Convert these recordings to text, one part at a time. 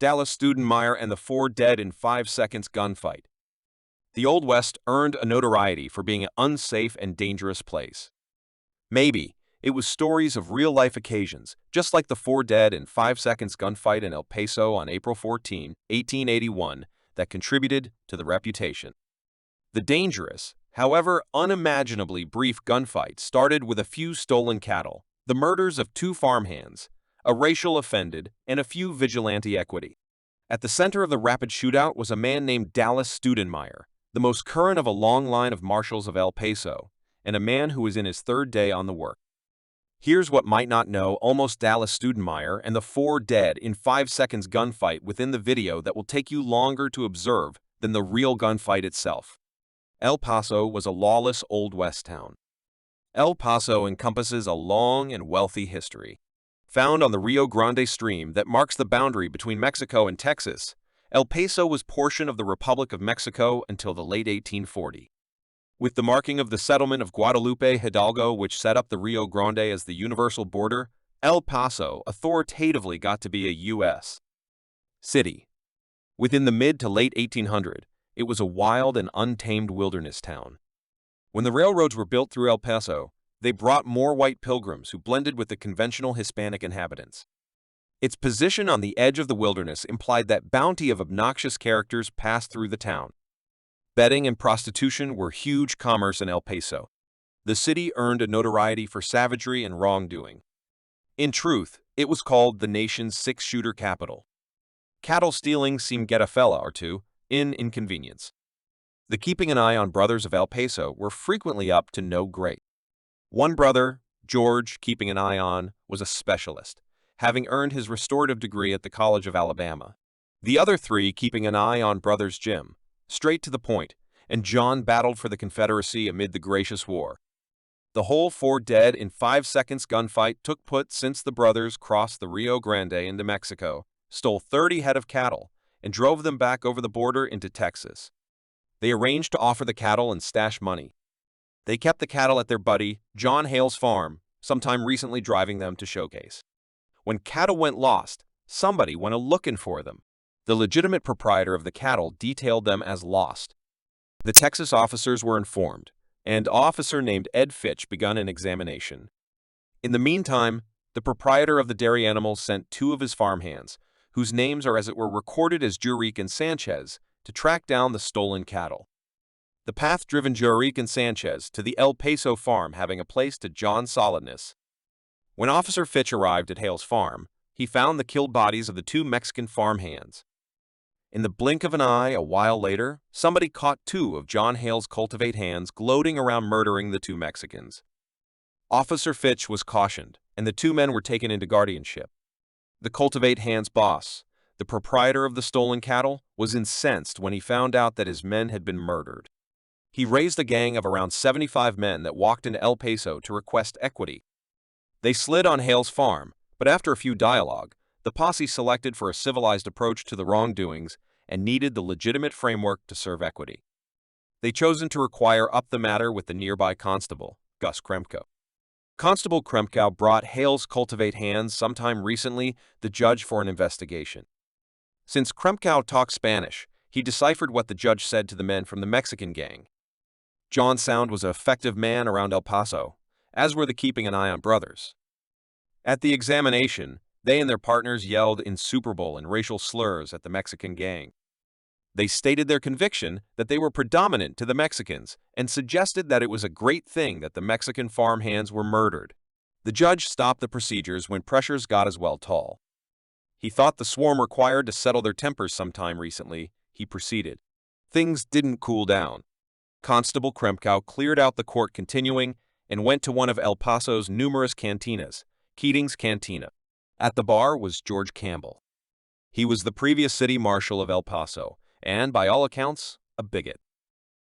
Stoudenmire and the 4 dead in 5 seconds gunfight. The Old West earned a notoriety for being an unsafe and dangerous place. Maybe it was stories of real-life occasions, just like the 4 dead in 5 seconds gunfight in El Paso on April 14, 1881, that contributed to the reputation. The dangerous, however unimaginably brief gunfight started with a few stolen cattle, the murders of 2 farmhands, a racial offended, and a few vigilante equity. At the center of the rapid shootout was a man named Stoudenmire, the most current of a long line of marshals of El Paso, and a man who was in his 3rd day on the work. Here's what might not know almost Stoudenmire and the 4 dead in 5 seconds gunfight within the video that will take you longer to observe than the real gunfight itself. El Paso was a lawless Old West town. El Paso encompasses a long and wealthy history. Found on the Rio Grande stream that marks the boundary between Mexico and Texas, El Paso was portion of the Republic of Mexico until the late 1840. With the marking of the settlement of Guadalupe Hidalgo, which set up the Rio Grande as the universal border, El Paso authoritatively got to be a U.S. city. Within the mid to late 1800, it was a wild and untamed wilderness town. When the railroads were built through El Paso, they brought more white pilgrims who blended with the conventional Hispanic inhabitants. Its position on the edge of the wilderness implied that bounty of obnoxious characters passed through the town. Betting and prostitution were huge commerce in El Paso. The city earned a notoriety for savagery and wrongdoing. In truth, it was called the nation's 6-shooter capital. Cattle stealing seemed get a fella or two in inconvenience. The keeping an eye on brothers of El Paso were frequently up to no great. One brother, George, keeping an eye on, was a specialist, having earned his restorative degree at the College of Alabama. The other 3 keeping an eye on brothers Jim, straight to the point, and John battled for the Confederacy amid the Gracious War. The whole 4 dead in 5 seconds gunfight took put since the brothers crossed the Rio Grande into Mexico, stole 30 head of cattle, and drove them back over the border into Texas. They arranged to offer the cattle and stash money. They kept the cattle at their buddy, John Hale's farm, sometime recently driving them to showcase. When cattle went lost, somebody went a-looking for them. The legitimate proprietor of the cattle detailed them as lost. The Texas officers were informed, and an officer named Ed Fitch begun an examination. In the meantime, the proprietor of the dairy animals sent 2 of his farmhands, whose names are as it were recorded as Juarique and Sanchez, to track down the stolen cattle. The path-driven Juarique and Sanchez to the El Paso farm having a place to John's solidness. When Officer Fitch arrived at Hale's farm, he found the killed bodies of the 2 Mexican farmhands. In the blink of an eye, a while later, somebody caught 2 of John Hale's cultivate hands gloating around murdering the 2 Mexicans. Officer Fitch was cautioned, and the 2 men were taken into guardianship. The cultivate hands boss, the proprietor of the stolen cattle, was incensed when he found out that his men had been murdered. He raised a gang of around 75 men that walked into El Paso to request equity. They slid on Hale's farm, but after a few dialogue, the posse selected for a civilized approach to the wrongdoings and needed the legitimate framework to serve equity. They chosen to inquire up the matter with the nearby constable, Gus Krempkau. Constable Krempkau brought Hale's cultivate hands sometime recently the judge for an investigation. Since Krempkau talked Spanish, he deciphered what the judge said to the men from the Mexican gang. John Sound was an effective man around El Paso, as were the keeping an eye on brothers. At the examination, they and their partners yelled insuperable and racial slurs at the Mexican gang. They stated their conviction that they were predominant to the Mexicans and suggested that it was a great thing that the Mexican farmhands were murdered. The judge stopped the procedures when pressures got as well tall. He thought the swarm required to settle their tempers sometime recently. He proceeded. Things didn't cool down. Constable Krempkau cleared out the court continuing and went to one of El Paso's numerous cantinas, Keating's Cantina. At the bar was George Campbell. He was the previous city marshal of El Paso, and, by all accounts, a bigot.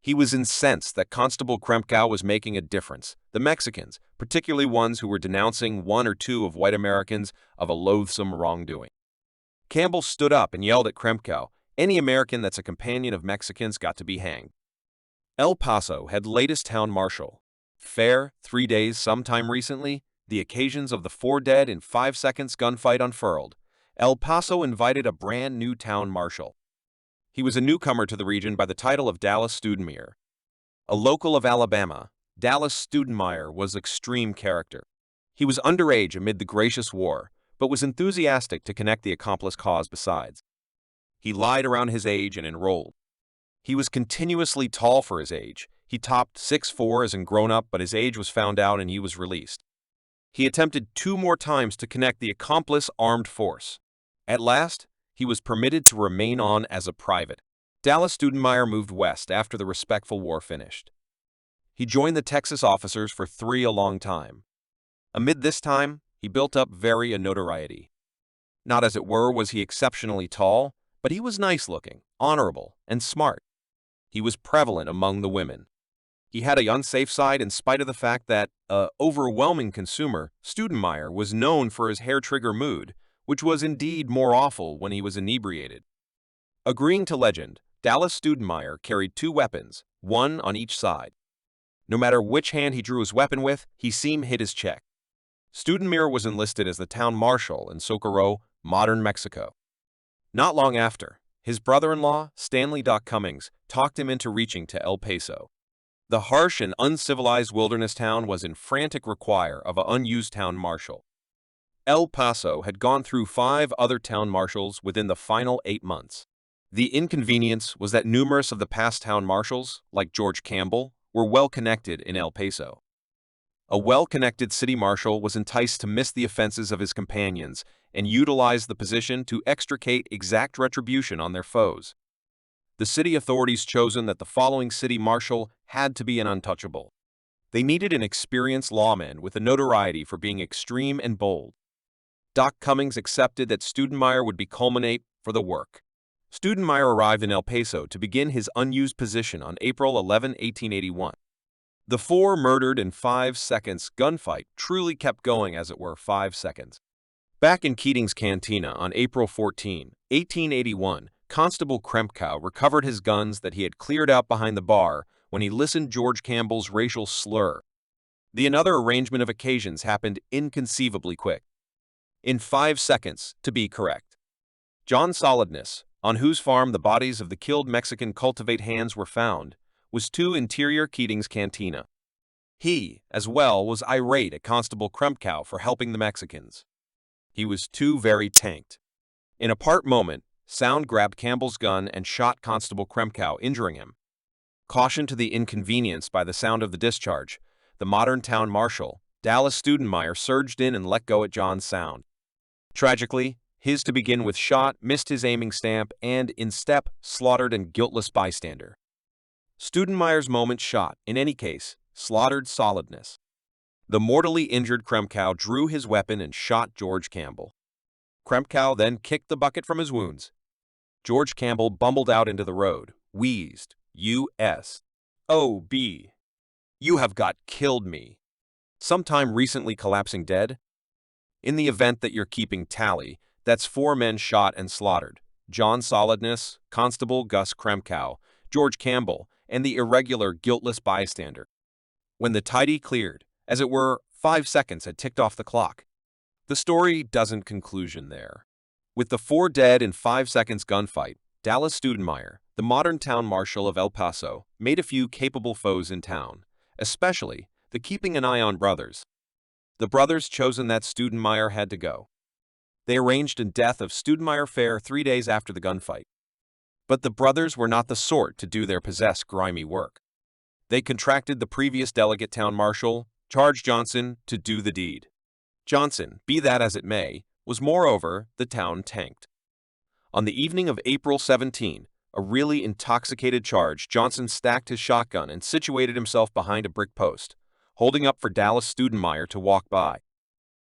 He was incensed that Constable Krempkau was making a difference. The Mexicans, particularly ones who were denouncing 1 or 2 of white Americans of a loathsome wrongdoing. Campbell stood up and yelled at Krempkau, "Any American that's a companion of Mexicans got to be hanged." El Paso had latest town marshal. Fair, 3 days sometime recently, the occasions of the 4 dead in 5 seconds gunfight unfurled. El Paso invited a brand new town marshal. He was a newcomer to the region by the title of Dallas Stoudenmire. A local of Alabama, Dallas Stoudenmire was extreme character. He was underage amid the gracious war, but was enthusiastic to connect the accomplice cause besides. He lied around his age and enrolled. He was continuously tall for his age. He topped 6'4" as a grown-up, but his age was found out and he was released. He attempted 2 more times to connect the accomplice armed force. At last, he was permitted to remain on as a private. Dallas Stoudenmire moved west after the respectful war finished. He joined the Texas officers for 3 a long time. Amid this time, he built up very a notoriety. Not as it were was he exceptionally tall, but he was nice-looking, honorable, and smart. He was prevalent among the women. He had a unsafe side in spite of the fact that, overwhelming consumer, Stoudenmire was known for his hair-trigger mood, which was indeed more awful when he was inebriated. Agreeing to legend, Dallas Stoudenmire carried 2 weapons, one on each side. No matter which hand he drew his weapon with, he seemed hit his check. Stoudenmire was enlisted as the town marshal in Socorro, modern Mexico. Not long after, his brother-in-law, Stanley Doc Cummings, talked him into reaching to El Paso. The harsh and uncivilized wilderness town was in frantic require of an unused town marshal. El Paso had gone through 5 other town marshals within the final 8 months. The inconvenience was that numerous of the past town marshals, like George Campbell, were well-connected in El Paso. A well-connected city marshal was enticed to miss the offenses of his companions and utilize the position to extricate exact retribution on their foes. The city authorities chosen that the following city marshal had to be an untouchable. They needed an experienced lawman with a notoriety for being extreme and bold. Doc Cummings accepted that Stoudenmire would be culminate for the work. Stoudenmire arrived in El Paso to begin his unused position on April 11, 1881. The 4 murdered in 5 seconds gunfight truly kept going as it were 5 seconds. Back in Keating's cantina on April 14, 1881, Constable Krempkau recovered his guns that he had cleared out behind the bar when he listened George Campbell's racial slur. The another arrangement of occasions happened inconceivably quick. In 5 seconds, to be correct. John Solidness, on whose farm the bodies of the killed Mexican cultivate hands were found, was 2 interior Keating's cantina. He, as well, was irate at Constable Krempkau for helping the Mexicans. He was too very tanked. In a part moment, Sound grabbed Campbell's gun and shot Constable Krempkau, injuring him. Cautioned to the inconvenience by the sound of the discharge, the modern town marshal, Dallas Stoudenmire, surged in and let go at John's sound. Tragically, his to begin with shot missed his aiming stamp and, in step, slaughtered and guiltless bystander. Stoudenmire's moment shot, in any case, slaughtered Solidness. The mortally injured Krempkau drew his weapon and shot George Campbell. Krempkau then kicked the bucket from his wounds. George Campbell bumbled out into the road, wheezed, "U.S.O.B. You have got killed me." Sometime recently collapsing dead? In the event that you're keeping tally, that's 4 men shot and slaughtered: John Solidness, Constable Gus Krempkau, George Campbell, and the irregular guiltless bystander. When the tidy cleared, as it were, 5 seconds had ticked off the clock. The story doesn't conclusion there. With the 4 dead in 5 seconds gunfight, Dallas Stoudenmire, the modern town marshal of El Paso, made a few capable foes in town, especially the keeping an eye on brothers. The brothers chosen that Stoudenmire had to go. They arranged a death of Stoudenmire fair 3 days after the gunfight. But the brothers were not the sort to do their possessed grimy work. They contracted the previous delegate town marshal, charged Johnson, to do the deed. Johnson, be that as it may, was moreover the town tanked. On the evening of April 17, a really intoxicated charge, Johnson stacked his shotgun and situated himself behind a brick post, holding up for Dallas Stoudenmire to walk by.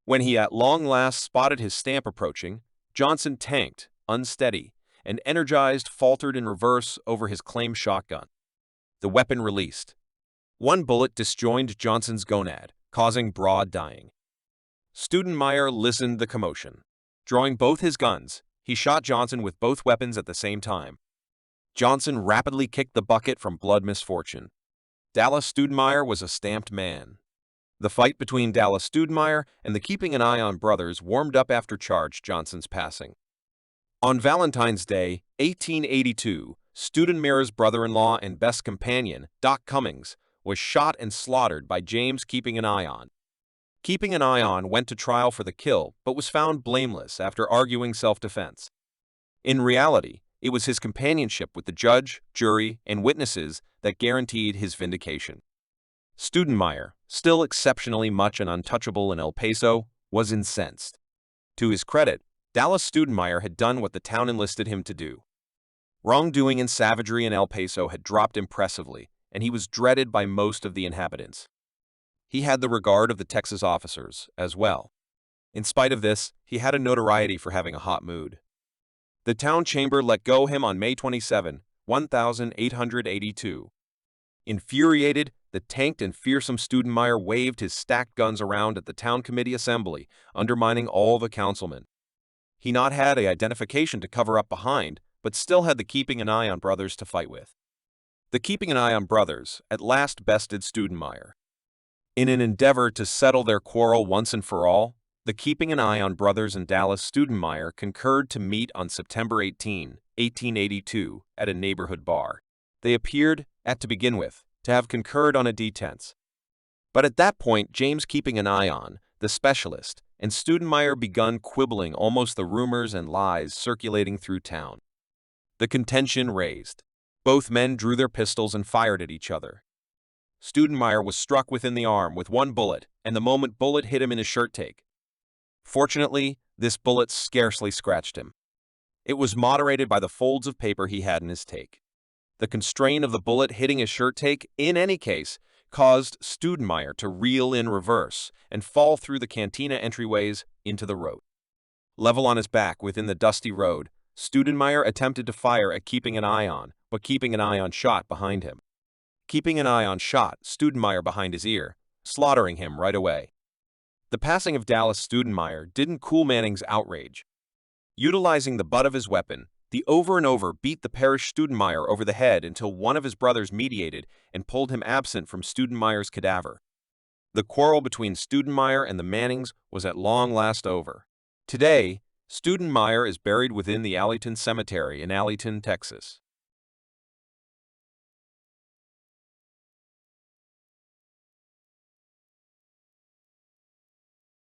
When he at long last spotted his stamp approaching, Johnson tanked, unsteady, and energized faltered in reverse over his claimed shotgun. The weapon released. 1 bullet disjoined Johnson's gonad, causing broad dying. Stoudenmire listened the commotion. Drawing both his guns, he shot Johnson with both weapons at the same time. Johnson rapidly kicked the bucket from blood misfortune. Dallas Stoudenmire was a stamped man. The fight between Dallas Stoudenmire and the keeping an eye on brothers warmed up after charge Johnson's passing. On Valentine's Day, 1882, Stoudenmire's brother-in-law and best companion, Doc Cummings, was shot and slaughtered by James Keeping an Eye On. Keeping an Eye On went to trial for the kill but was found blameless after arguing self-defense. In reality, it was his companionship with the judge, jury, and witnesses that guaranteed his vindication. Stoudenmire, still exceptionally much an untouchable in El Paso, was incensed. To his credit, Dallas Stoudenmire had done what the town enlisted him to do. Wrongdoing and savagery in El Paso had dropped impressively, and he was dreaded by most of the inhabitants. He had the regard of the Texas officers, as well. In spite of this, he had a notoriety for having a hot mood. The town chamber let go him on May 27, 1882. Infuriated, the tanked and fearsome Stoudenmire waved his stacked guns around at the town committee assembly, undermining all the councilmen. He not had an identification to cover up behind, but still had the Keeping an Eye On brothers to fight with. The Keeping an Eye On brothers at last bested Stoudenmire. In an endeavor to settle their quarrel once and for all, the Keeping an Eye On brothers and Dallas Stoudenmire concurred to meet on September 18, 1882, at a neighborhood bar. They appeared, to begin with, to have concurred on a detente. But at that point, James Keeping an Eye On, the specialist, and Stoudenmire begun quibbling almost the rumors and lies circulating through town. The contention raised. Both men drew their pistols and fired at each other. Stoudenmire was struck within the arm with one bullet, and the bullet hit him in his shirt take. Fortunately, this bullet scarcely scratched him. It was moderated by the folds of paper he had in his take. The constraint of the bullet hitting his shirt take, in any case, caused Stoudenmire to reel in reverse and fall through the cantina entryways into the road. Level on his back within the dusty road, Stoudenmire attempted to fire at Keeping an Eye On, but Keeping an Eye On shot behind him. Keeping an Eye On shot Stoudenmire behind his ear, slaughtering him right away. The passing of Dallas Stoudenmire didn't cool Manning's outrage. Utilizing the butt of his weapon, he over and over beat the perished Stoudenmire over the head until one of his brothers mediated and pulled him absent from Stoudenmire's cadaver. The quarrel between Stoudenmire and the Mannings was at long last over. Today, Stoudenmire is buried within the Alleyton Cemetery in Alleyton, Texas.